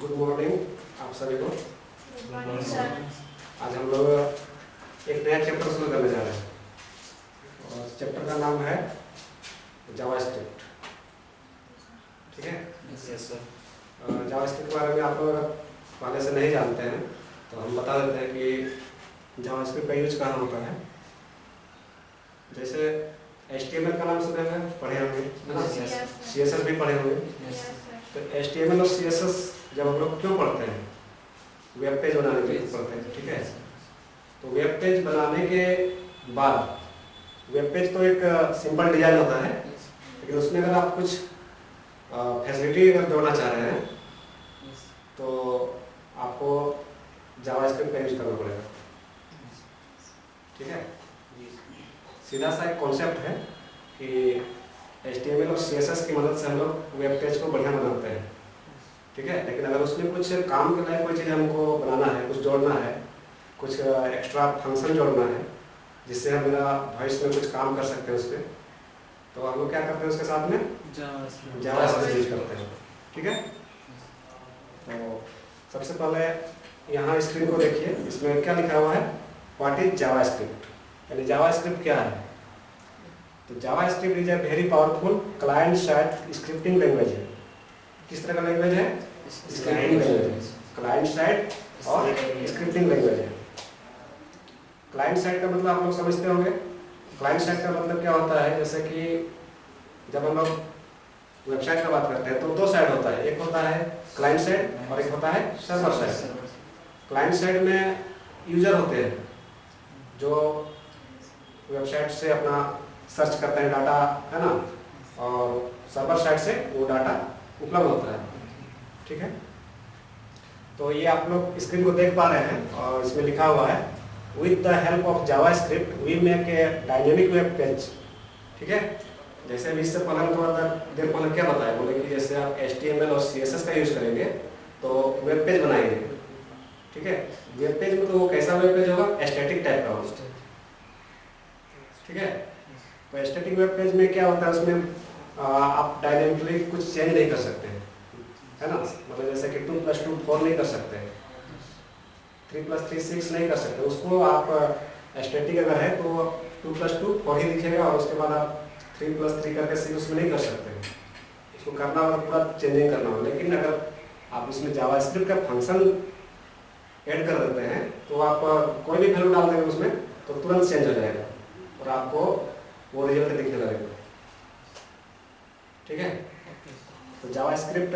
Good morning आप सभी को। Good morning sir. आज हम लोग एक नया चैप्टर शुरू करने जा रहे हैं और चैप्टर का नाम है जावास्क्रिप्ट। ठीक है? Yes sir. जावास्क्रिप्ट के बारे में आप लोग पहले से नहीं जानते हैं तो हम बता देते हैं कि जावास्क्रिप्ट का यूज कहाँ होता है। जैसे HTML का नाम सुने हैं, पढ़े होंगे, है ना? CSS भी पढ़े होंगे। तो HTML और CSS जब हम लोग क्यों पढ़ते हैं? वेब पेज बनाने के लिए पढ़ते हैं। ठीक है? तो वेब पेज बनाने के बाद वेब पेज तो एक सिंपल डिजाइन होता है, लेकिन उसमें अगर आप कुछ फैसिलिटी अगर जोड़ना चाह रहे हैं तो आपको जावास्क्रिप्ट का यूज करना पड़ेगा। ठीक है? सीधा सा एक कॉन्सेप्ट है कि HTML और CSS की मदद से हम लोग वेब पेज को बढ़िया बनाते हैं। ठीक है? लेकिन अगर उसमें कुछ काम के लिए कोई चीज़ हमको बनाना है, कुछ जोड़ना है, कुछ एक्स्ट्रा फंक्शन जोड़ना है जिससे हम मेरा वॉइस में कुछ काम कर सकते हैं उसमें, तो हम लोग क्या करते हैं उसके साथ में जावास्क्रिप्ट यूज करते हैं। ठीक है? तो सबसे पहले यहाँ स्क्रीन को देखिए, इसमें क्या लिखा हुआ है, व्हाट इज जावास्क्रिप्ट, यानी जावास्क्रिप्ट क्या है। तो JavaScript is a very powerful client side scripting language है। किस तरह का लैंग्वेज है? स्क्रिप्टिंग लैंग्वेज, क्लाइंट साइड और स्क्रिप्टिंग लैंग्वेज है। क्लाइंट साइड का मतलब आप लोग समझते होंगे। क्लाइंट साइड का मतलब क्या होता है, जैसे कि जब हम लोग वेबसाइट का बात करते हैं तो दो साइड होता है, एक होता है क्लाइंट साइड और एक होता है सर्वर साइड। क्लाइंट साइड में यूजर होते हैं जो वेबसाइट से अपना सर्च करते हैं, डाटा, है ना, और सर्वर साइड से वो डाटा उपलब्ध होता है। ठीक है? तो ये आप लोग स्क्रीन को देख पा रहे हैं और इसमें लिखा हुआ है with the help of JavaScript we make a dynamic web page. ठीक है? जैसे अभी इससे पहले थोड़ा देर पहले क्या बताया, बोले कि जैसे आप HTML और CSS का यूज करेंगे तो वेब पेज बनाएंगे। ठीक है? वेब पेज में तो वो कैसा वेब पेज होगा, स्टैटिक टाइप का होगा। ठीक है? तो स्टैटिक वेब पेज में क्या होता है, उसमें आप डायनेमिकली कुछ चेंज नहीं कर सकते हैं, है ना। मतलब जैसे कि 2 + 2 4 नहीं कर सकते, 3 + 3 6 नहीं कर सकते। उसको आप स्टैटिक अगर है तो 2 + 2 4 ही दिखेगा और उसके बाद आप 3 + 3 करके 6 उसमें नहीं कर सकते। उसको करना होगा, पूरा चेंजिंग करना होगा। लेकिन अगर आप उसमें जावास्क्रिप्ट का फंक्शन ऐड कर देते हैं तो आप कोई भी वैल्यू डाल देंगे उसमें तो तुरंत चेंज हो जाएगा और आपको वो रिजल्ट दिखने लगेगा। ठीक है? तो जावास्क्रिप्ट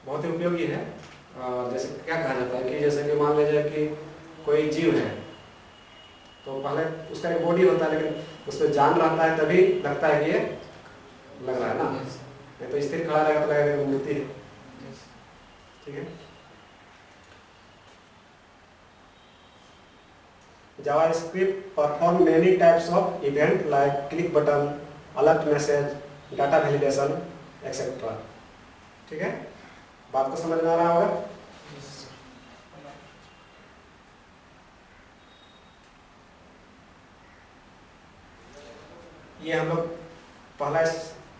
बहुत ही उपयोगी है। जैसे क्या कहा जाता है कि जैसे कि मान लीजिए कि कोई जीव है तो पहले उसका एक बॉडी होता है, लेकिन उसमें जान रहता है तभी लगता है कि ये लग रहा है ना, नहीं तो स्थिर खड़ा रहेगा तो लगेगा कि मूर्ति है। ठीक है? JavaScript perform many types of event like click button, alert message, data validation, etc. ठीक है? बात को समझ में आ रहा होगा? ये हम लोग पहला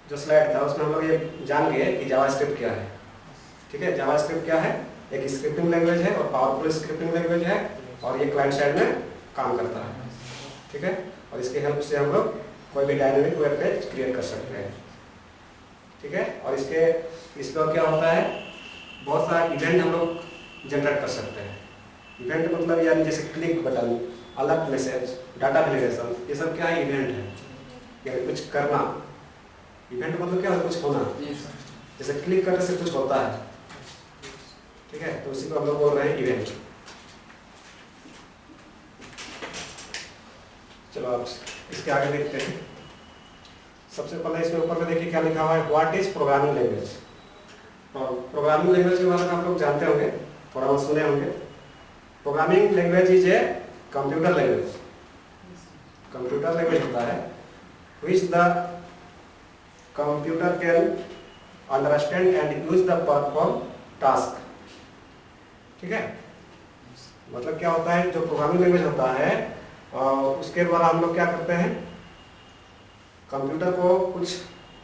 जो स्लाइड था उसमें हम लोग ये जान गए कि जावास्क्रिप्ट क्या है। ठीक है? जावास्क्रिप्ट क्या है? एक स्क्रिप्टिंग लैंग्वेज है और पावरफुल स्क्रिप्टिंग लैंग्वेज है और ये क्लाइंट साइड में काम करता है। ठीक है? और इसके हेल्प से हम लोग कोई भी डायनेमिक वेब पेज क्रिएट कर सकते हैं। ठीक है? और इसमें क्या होता है, बहुत सारा इवेंट हम लोग जनरेट कर सकते हैं। इवेंट मतलब यानी जैसे click button, alert message, data validation, ये सब क्या है, इवेंट है, यानी कुछ करना। इवेंट मतलब क्या है, कुछ होना। जैसे क्लिक करने से कुछ होता है। ठीक है? तो उसी को हम लोग बोल रहे हैं इवेंट। चलो आप इसके आगे देखते हैं। सबसे पहले इसमें ऊपर में देखिए क्या लिखा हुआ है, व्हाट इज प्रोग्रामिंग लैंग्वेज। और प्रोग्रामिंग लैंग्वेज के बारे में आप लोग जानते होंगे, थोड़ा बहुत सुने होंगे। Programming language is a computer language. Computer language होता है which the computer can understand and use the perform task. ठीक है? मतलब क्या होता है, जो प्रोग्रामिंग लैंग्वेज होता है उसके द्वारा हम लोग क्या करते हैं, कंप्यूटर को कुछ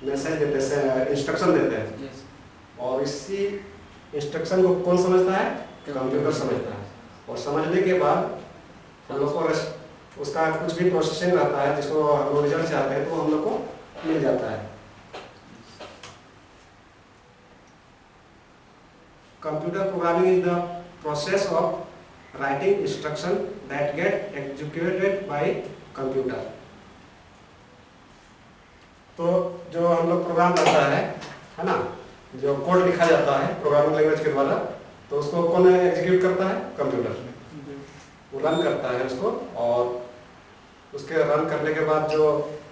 मैसेज देते हैं, इंस्ट्रक्शन देते हैं और इसी इंस्ट्रक्शन को कौन समझता है? कंप्यूटर समझता है। और समझने के बाद हम लोग को उसका कुछ भी प्रोसेसिंग रहता है जिसको हम लोग रिजल्ट चाहते हैं तो हम लोग को मिल जाता है। Computer programming is the process of writing instruction that get executed by computer. तो जो हम लोग प्रोग्राम करता है ना, जो कोड लिखा जाता है प्रोग्रामिंग लैंग्वेज के द्वारा, तो उसको कौन एग्जीक्यूट करता है? कंप्यूटर। वो रन करता है उसको, और उसके रन करने के बाद जो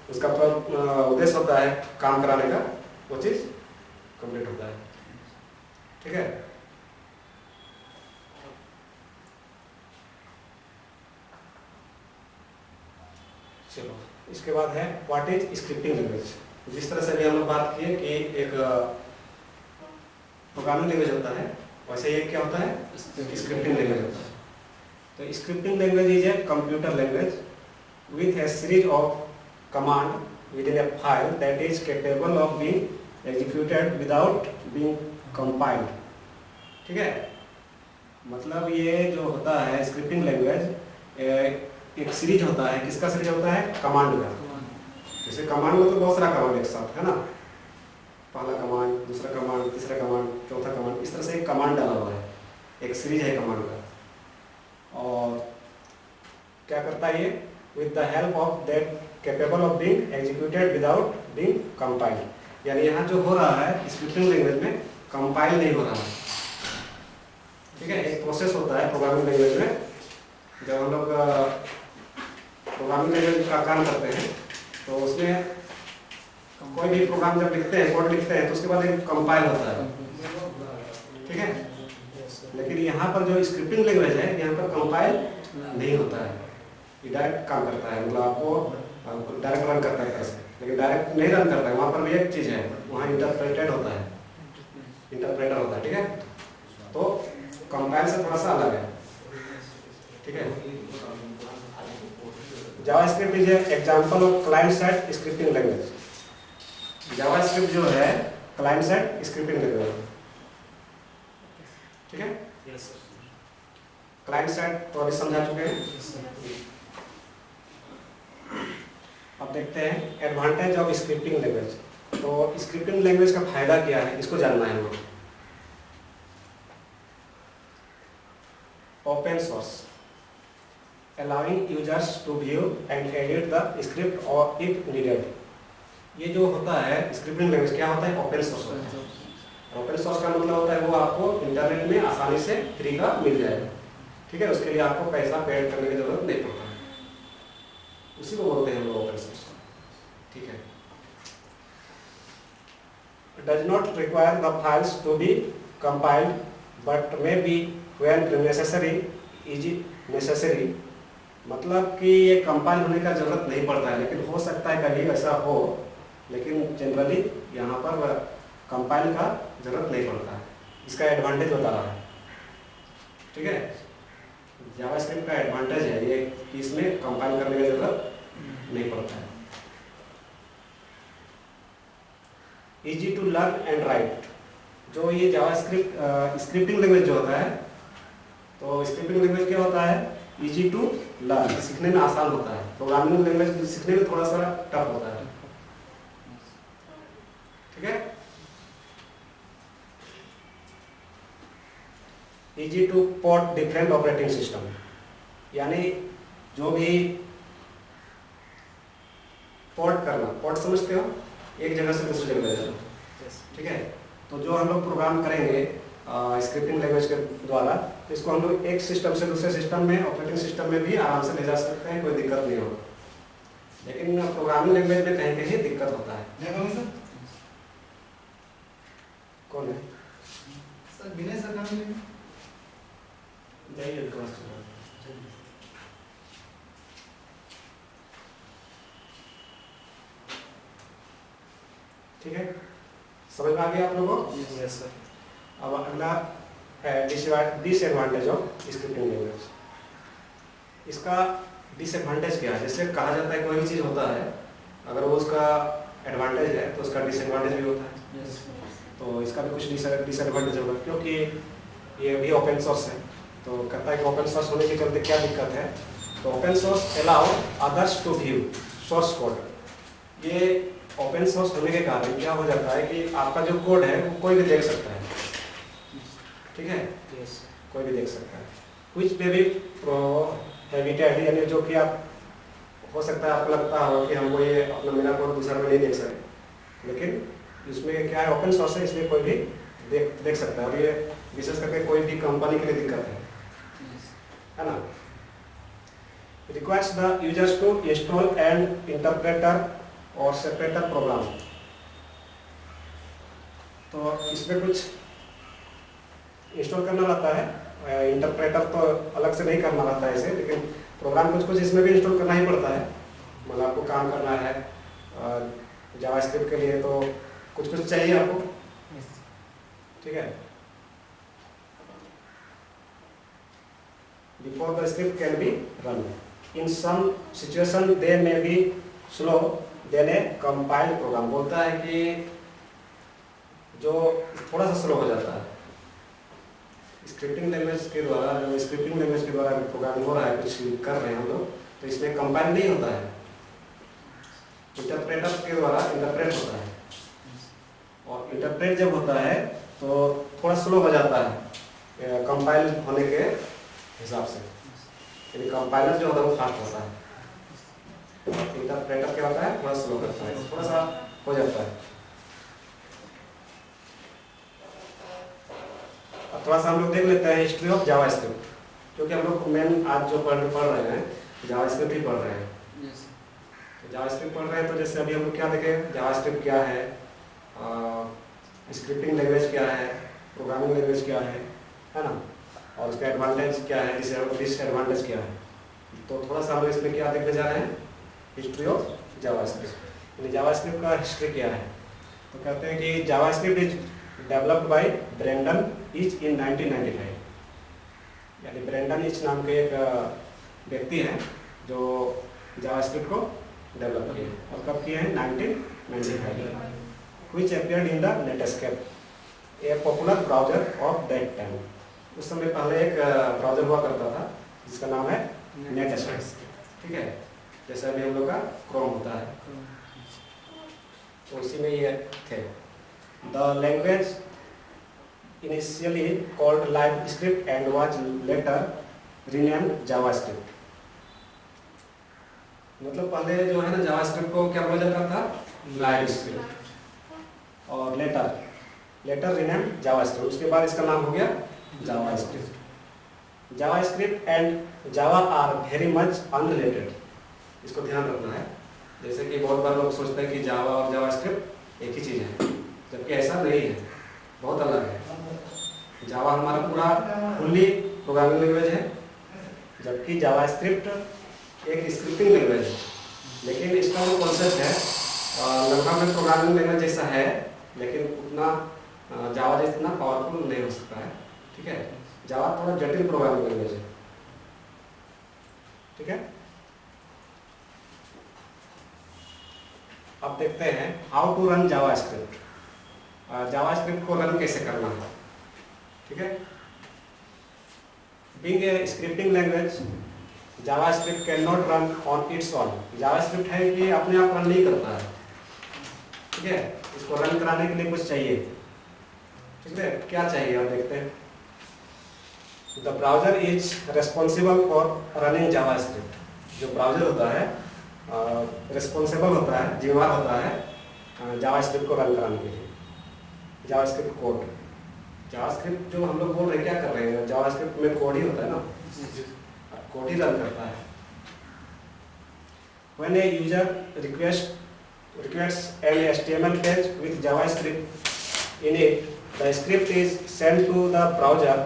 उसका उद्देश्य होता है काम कराने का, वो चीज कंप्लीट होता है। ठीक है। चलो, इसके बाद है व्हाट इज स्क्रिप्टिंग लैंग्वेज। जिस तरह से अभी हम लोग बात किए कि एक प्रोग्रामिंग लैंग्वेज होता है, वैसे ये क्या होता है? स्क्रिप्टिंग लैंग्वेज होता है। तो scripting language is a computer language with a series of command within a file that is capable of being executed without being compiled। ठीक है, मतलब ये जो होता है स्क्रिप्टिंग लैंग्वेज एक सीरीज होता है। किसका सीरीज होता है? कमांड का। जैसे कमांड में तो बहुत सारा कमांड एक साथ है ना, पहला कमांड, दूसरा कमांड, तीसरा कमांड, चौथा कमांड, इस तरह से एक कमांड डाला हुआ है, एक सीरीज है कमांड का। और क्या करता है ये? with the help of that capable of being executed without being compiled। यानी यहाँ जो हो रहा है स्क्रिप्टिंग लैंग्वेज में कंपाइल नहीं हो रहा है। ठीक है, एक प्रोसेस होता है प्रोग्रामिंग लैंग्वेज में। जब हम लोग प्रोग्रामिंग लैंग्वेज का काम करते हैं तो उसमें कोई भी प्रोग्राम जब लिखते हैं, कोड लिखते हैं, तो उसके बाद एक कंपाइल होता है। ठीक है, लेकिन यहाँ पर जो स्क्रिप्टिंग लैंग्वेज है, यहाँ पर कंपाइल नहीं होता है, ये डायरेक्ट काम करता है। मतलब आपको डायरेक्ट रन करता है कैसे, लेकिन डायरेक्ट नहीं रन करता है। वहाँ पर भी एक चीज़ है, वहाँ इंटरप्रेटेड होता है, इंटरप्रेटर होता है। ठीक है, तो कंपाइल से थोड़ा सा अलग है। ठीक है, JavaScript is example of client side scripting language. JavaScript जो है क्लाइंट साइड स्क्रिप्टिंग लैंग्वेज। ठीक है, क्लाइंट साइड तो अभी समझा चुके हैं। अब देखते हैं एडवांटेज ऑफ स्क्रिप्टिंग लैंग्वेज। तो स्क्रिप्टिंग लैंग्वेज का फायदा क्या है, इसको जानना है हमको। Open source, allowing users to view and edit the script और इफ नीडेड। ये जो होता है स्क्रिप्टिंग लैंग्वेज क्या होता है? ओपन सोर्स होता है। ओपन सोर्स का मतलब होता है वो आपको इंटरनेट में आसानी से फ्री का मिल जाएगा। ठीक है, उसके लिए आपको पैसा पेड करने की जरूरत नहीं पड़ता है, उसी को बोलते हैं हम लोग ओपन सोर्स। ठीक है, does not require the files to be compiled but may be when necessary easy necessary. मतलब कि ये कंपाइल होने का जरूरत नहीं पड़ता है, लेकिन हो सकता है कभी ऐसा हो, लेकिन जनरली यहाँ पर कंपाइल का जरूरत नहीं पड़ता है। इसका एडवांटेज बता रहा है। ठीक है, जावास्क्रिप्ट का एडवांटेज है ये कि इसमें कंपाइल करने की जरूरत नहीं पड़ता है। Easy to learn and write. जो ये जावास्क्रिप्ट स्क्रिप्टिंग लैंग्वेज जो होता है, तो स्क्रिप्टिंग लैंग्वेज क्या होता है? इजी टू लर्न, सीखने में आसान होता है। प्रोग्रामिंग लैंग्वेज सीखने में थोड़ा सा टफ होता है। ठीक है, easy two port different operating system. यानी जो भी पोर्ट करना, पोर्ट समझते हो, एक जगह से दूसरी जगह ले जाना। ठीक है, तो जो हम लोग प्रोग्राम करेंगे स्क्रिप्टिंग लैंग्वेज के द्वारा, तो इसको हम लोग एक सिस्टम से दूसरे सिस्टम में, ऑपरेटिंग सिस्टम में भी आराम से ले जा सकते हैं, कोई दिक्कत नहीं होगा। लेकिन प्रोग्रामिंग लैंग्वेज में कहीं कहीं दिक्कत होता है। कौन है सर? विनय सर काम में जाइए क्लास। ठीक है, समझ में आ गया आप लोगों को? Yes sir. अब अगला है डिसएडवांटेज ऑफ स्क्रिप्टिंग लैंग्वेज। इसका डिसएडवांटेज क्या है? जैसे कहा जाता है कोई भी चीज़ होता है, अगर वो उसका एडवांटेज है तो उसका डिसएडवांटेज भी होता है। यस। तो इसका भी कुछ डिसएडवांटेज होगा, क्योंकि ये भी ओपन सोर्स है। तो कहता है कि ओपन सोर्स होने के चलते क्या दिक्कत है, तो open source allow others to view source code. ये ओपन सोर्स होने के कारण क्या हो जाता है कि आपका जो कोड है वो कोई भी देख सकता है, ठीक है, Yes. कोई भी देख सकता है। कुछ पे भी प्रोहिबिटेड, यानी जो कि आप हो सकता है आपको लगता हो कि हमको ये अपना मेरा कोड दूसरा में नहीं देख सके, लेकिन इसमें क्या है, ओपन सोर्स है, इसलिए कोई भी देख सकता है। और ये विशेष करके कोई भी कंपनी के लिए दिक्कत है ना। Requires the users to install and interpreter और सेपरेटर प्रोग्राम। तो इसमें कुछ इंस्टॉल करना रहता है, इंटरप्रेटर तो अलग से नहीं करना रहता है इसे, लेकिन प्रोग्राम कुछ कुछ इसमें भी इंस्टॉल करना ही पड़ता है। मतलब आपको काम करना है जावास्क्रिप्ट के लिए तो कुछ कुछ चाहिए आपको, ठीक है। Before the script can be run in some situation they may be slow than a compiled program. बोलता है कि जो थोड़ा सा स्लो हो जाता है स्क्रिप्टिंग लैंग्वेज के द्वारा, जो स्क्रिप्टिंग लैंग्वेज के द्वारा प्रोग्राम हो रहा है, कुछ कर रहे हैं हम लोग, तो इसमें कंपाइल नहीं होता है, इंटरप्रेटर के द्वारा इंटरप्रेट होता है। और इंटरप्रेट जब होता है तो थोड़ा स्लो हो जाता है कंपाइल होने के हिसाब से, यानी कंपाइलर जो होता है वो फास्ट होता है, इंटरप्रेटर क्या होता है थोड़ा स्लो करता है, थोड़ा सा हो जाता है। अब थोड़ा सा हम लोग देख लेते हैं हिस्ट्री ऑफ जावास्क्रिप्ट, क्योंकि हम लोग मेन आज जो पढ़ रहे हैं जावास्क्रिप्ट ही पढ़ रहे हैं। Yes. तो जावास्क्रिप्ट पढ़ रहे हैं, तो जैसे अभी हम लोग क्या देखें, जावास्क्रिप्ट क्या है, स्क्रिप्टिंग लैंग्वेज क्या है, प्रोग्रामिंग लैंग्वेज क्या है ना, और उसका एडवांटेज क्या है, डिसएडवांटेज क्या है। तो थोड़ा सा हम लोग इसमें क्या देखने जा रहे हैं, हिस्ट्री ऑफ जावास्क्रिप्ट, यानी जावास्क्रिप्ट का हिस्ट्री क्या है। तो कहते हैं कि JavaScript is developed by Brendan Eich in 1995, यानी ब्रेंडन ईच नाम के एक व्यक्ति हैं जो जावास्क्रिप्ट को डेवलप किए, और कब किए हैं 1995, which appeared in the Netscape, a popular browser of that time। उस समय पहले एक ब्राउजर हुआ करता था जिसका नाम है नेटस्केप, ठीक है, जैसे अभी हम लोग का क्रोम होता है, तो उसी में ये थे। The language initially called LiveScript and was later renamed JavaScript. मतलब पहले जो है ना जावास्क्रिप्ट को क्या बोला जाता था, लाइवस्क्रिप्ट, और लेटर रीनेम्ड जावास्क्रिप्ट, उसके बाद इसका नाम हो गया JavaScript. JavaScript and Java are very much unrelated, इसको ध्यान रखना है। जैसे कि बहुत बार लोग सोचते हैं कि जावा और जावास्क्रिप्ट एक ही चीज़ है, जबकि ऐसा नहीं है, बहुत अलग है। जावा हमारा पूरा फुल्ली प्रोग्रामिंग लैंग्वेज है, जबकि जावास्क्रिप्ट एक स्क्रिप्टिंग लैंग्वेज है, लेकिन इसका जो कॉन्सेप्ट है लगभग प्रोग्रामिंग लैंग्वेज जैसा है, लेकिन उतना जावा जितना पावरफुल नहीं हो सकता है, ठीक है। जावा थोड़ा जटिल प्रोग्रामिंग लैंग्वेज है, ठीक है। अब देखते हैं how to run JavaScript, JavaScript को रन कैसे करना है, ठीक है। Being a scripting language JavaScript can not run on its own. JavaScript है कि अपने आप रन नहीं करता है, ठीक है, इसको रन कराने के लिए कुछ चाहिए, ठीक है। क्या चाहिए आप देखते हैं। The browser is responsible for running JavaScript. जो ब्राउजर होता है रिस्पॉन्सिबल होता है, जिम्मेदार होता है जावास्क्रिप्ट को रन कराने के लिए। जावास्क्रिप्ट कोड, जावास्क्रिप्ट जो हम लोग बोल रहे हैं क्या कर रहे हैं, जावास्क्रिप्ट में कोड ही होता है ना, कोड ही रन करता है। When a user requests an HTML page with JavaScript in it, the script is sent to the browser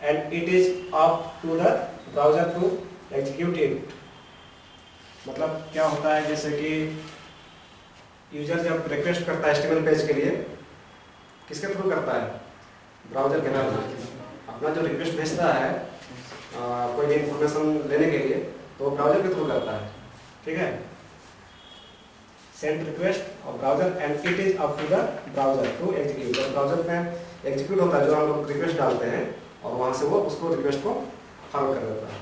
and it is up to the browser to execute it। मतलब क्या होता है, जैसे कि यूजर जब request करता है HTML पेज के लिए, किसके थ्रू करता है, ब्राउजर के थ्रू। अपना जो रिक्वेस्ट भेजता है कोई भी इंफॉर्मेशन लेने के लिए, तो ब्राउजर के थ्रू करता है, ठीक है। send request of browser and it is up to the browser to execute। जब ब्राउजर में एग्जीक्यूट होता है जो हम लोग रिक्वेस्ट डालते हैं और वहां से वो उसको रिक्वेस्ट को फॉलो कर देता है।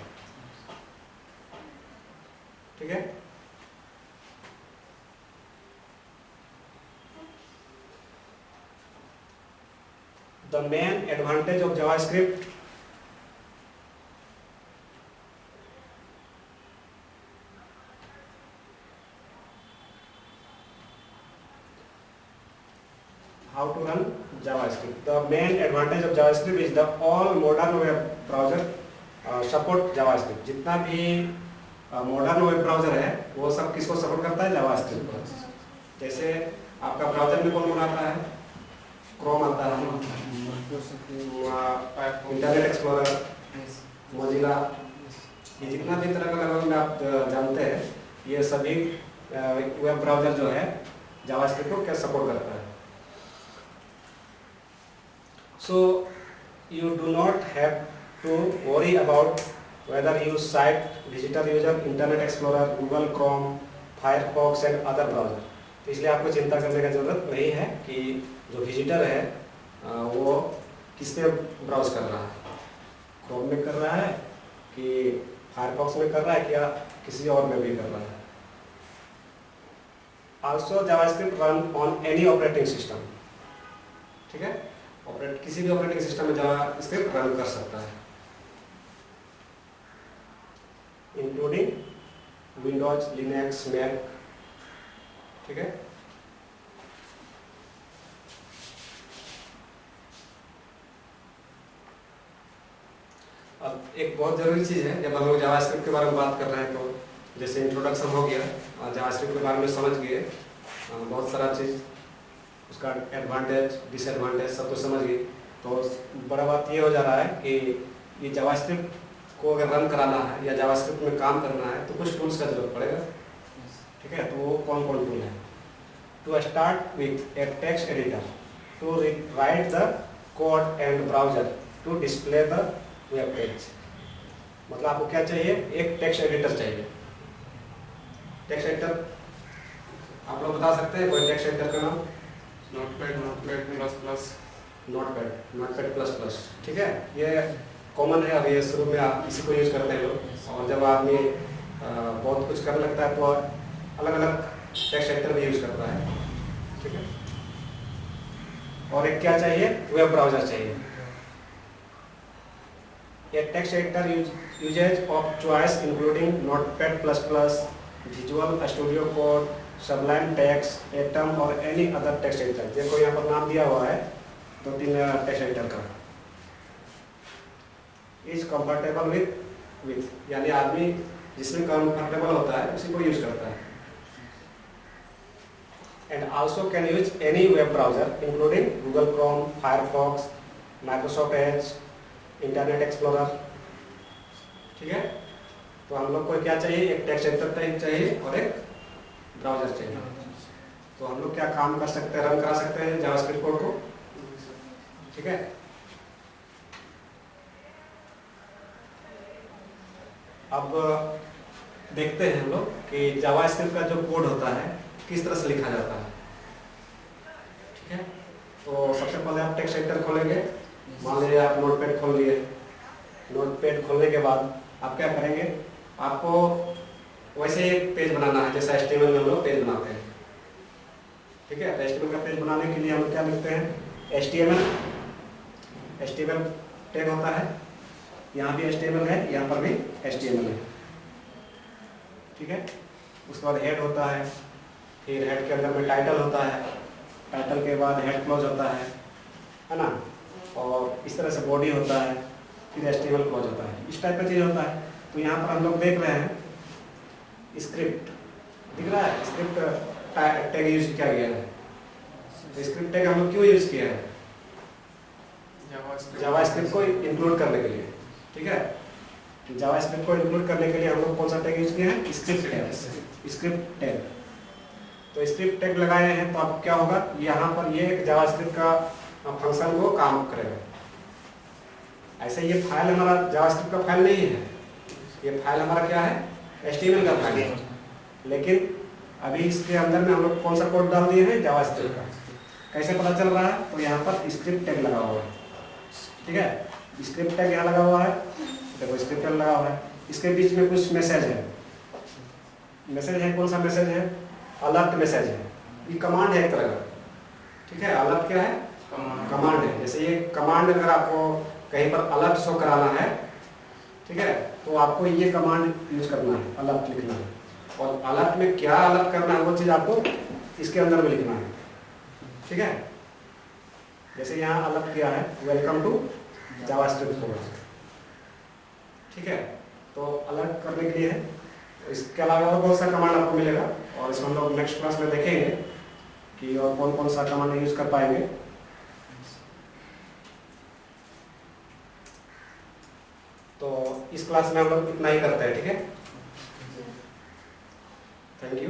ठीक है, the main advantage of JavaScript how to run JavaScript। The main advantage of JavaScript is the all modern web browser support JavaScript। जितना भी मॉडर्न वेब ब्राउजर है वो सब किसको सपोर्ट करता है? जावास्क्रिप्ट को। जैसे आपका ब्राउजर में कौन आता है? क्रोम आता है, इंटरनेट एक्सप्लोरर, मोजिला, ये जितना भी तरह का लगभग में आप जानते हैं ये सभी वेब ब्राउजर जो है जावास्क्रिप्ट को क्या सपोर्ट करता है। So you do not have to worry about whether you cite visitor user, Internet Explorer, Google Chrome, Firefox and other browser। तो इसलिए आपको चिंता करने की जरूरत नहीं है कि जो विजिटर है वो किस पे ब्राउज कर रहा है, क्रोम में कर रहा है कि फायरफॉक्स में कर रहा है या किसी और में भी कर रहा है। Also JavaScript run on any operating system। ठीक है, किसी भी ऑपरेटिंग सिस्टम में जावास्क्रिप्ट रन कर सकता है, इंक्लूडिंग विंडोज, लिनक्स, मैक। ठीक है, अब एक बहुत जरूरी चीज है जब हम लोग जावास्क्रिप्ट के बारे में बात कर रहे हैं तो जैसे इंट्रोडक्शन हो गया, जावास्क्रिप्ट के बारे में समझ गए, बहुत सारा चीज उसका एडवांटेज डिसएडवांटेज सब तो समझ गए, तो बड़ा बात ये हो जा रहा है कि ये जावास्क्रिप्ट को अगर रन कराना है या जावास्क्रिप्ट में काम करना है तो कुछ टूल्स का जरूरत पड़ेगा। ठीक है, तो वो कौन कौन टूल है? To start with a text editor to write the code and browser to display the web page. मतलब आपको क्या चाहिए? एक टेक्स्ट एडिटर चाहिए। टेक्स्ट एडिटर आप लोग बता सकते हैं कोई टेक्स्ट एडिटर का नाम? Notepad plus plus. Notepad plus plus. ठीक है, ये कॉमन है, अभी शुरू में आप इसी को यूज करते हैं लोग, और जब आदमी बहुत कुछ करने लगता है तो अलग अलग टेक्स्ट एडिटर भी यूज करता है। ठीक है, और एक क्या चाहिए? वेब ब्राउजर चाहिए। ये text editor uses of choice including Notepad plus plus, Visual Studio Code, Sublime Text, Atom और एनी अदर टेक्स्ट एडिटर। देखो यहाँ पर नाम दिया हुआ है 2-3 टेक्स्ट एडिटर का। इज कंफर्टेबल विथ यानी आदमी जिसमें कंफर्टेबल होता है उसी को यूज करता है। And also can use any web browser including Google Chrome, Firefox, Microsoft Edge, internet explorer. ठीक है, तो हम लोग को क्या चाहिए? एक टेक्स्ट एडिटर टाइप चाहिए और एक ब्राउजर चाहिए। तो हम लोग क्या काम कर सकते हैं? रन करा सकते हैं जावास्क्रिप्ट कोड को। ठीक है, अब देखते हैं हम लोग कि जावास्क्रिप्ट का जो कोड होता है किस तरह से लिखा जाता है। ठीक है, तो सबसे पहले आप टेक्स्ट एडिटर खोलेंगे। मान लीजिए आप नोटपैड खोल लिए। नोटपैड खोलने के बाद आप क्या करेंगे? आपको वैसे एक पेज बनाना है जैसा HTML में हम लोग पेज बनाते हैं। ठीक है, तो HTML का पेज बनाने के लिए हम क्या लिखते हैं? HTML टैग होता है, यहाँ भी HTML है, यहाँ पर भी HTML है। ठीक है, उसके बाद हेड होता है, फिर हेड के अंदर में टाइटल होता है, टाइटल के बाद हेड क्लोज होता है ना, और इस तरह से बॉडी होता है, फिर HTML क्लोज होता है। इस टाइप का चीज़ होता है। तो यहाँ पर हम लोग देख रहे हैं स्क्रिप्ट दिख रहा है, स्क्रिप्ट टैग यूज किया गया है। तो स्क्रिप्ट टैग हम लोग क्यों यूज किया है? जावास्क्रिप्ट को इंक्लूड करने के लिए। ठीक है, जावास्क्रिप्ट को इंक्लूड करने के लिए हम लोग कौन सा टैग यूज किया है? Script tag. स्क्रिप्ट टैग, तो स्क्रिप्ट टैग लगाए हैं तो अब क्या होगा? यहाँ पर ये एक जावास्क्रिप्ट का फंक्शन को काम करेगा। ऐसे ये फाइल हमारा जावास्क्रिप्ट का फाइल नहीं है, ये फाइल हमारा क्या है? HTML का फाइल है। लेकिन अभी इसके अंदर में हम लोग कौन सा कोड डाल दिए हैं, जावास्क्रिप्ट का। कैसे पता चल रहा है, तो यहाँ पर स्क्रिप्ट टैग लगा हुआ है, ठीक है, स्क्रिप्ट टैग यहाँ लगा हुआ है, देखो स्क्रिप्ट टैग लगा हुआ है, इसके बीच में कुछ मैसेज है, मैसेज है, कौन सा मैसेज है, अलर्ट मैसेज है, ये कमांड है एक तरह का, ठीक है। अलर्ट क्या है, कमांड है। जैसे ये कमांड अगर आपको कहीं पर अलर्ट शो कराना है, ठीक है, तो आपको ये कमांड यूज करना है, अलर्ट लिखना है, और अलर्ट में क्या अलर्ट करना है वो चीज़ आपको इसके अंदर में लिखना है, ठीक है। जैसे यहाँ अलर्ट किया है, वेलकम टू जावास्क्रिप्ट कोर्स, ठीक है, तो अलर्ट करने के लिए है। इसके अलावा और बहुत सा कमांड आपको मिलेगा, और इसमें हम लोग नेक्स्ट क्लास में देखेंगे कि और कौन कौन सा कमांड यूज कर पाएंगे। तो इस क्लास में हम लोग इतना ही करते हैं, ठीक है। Thank you.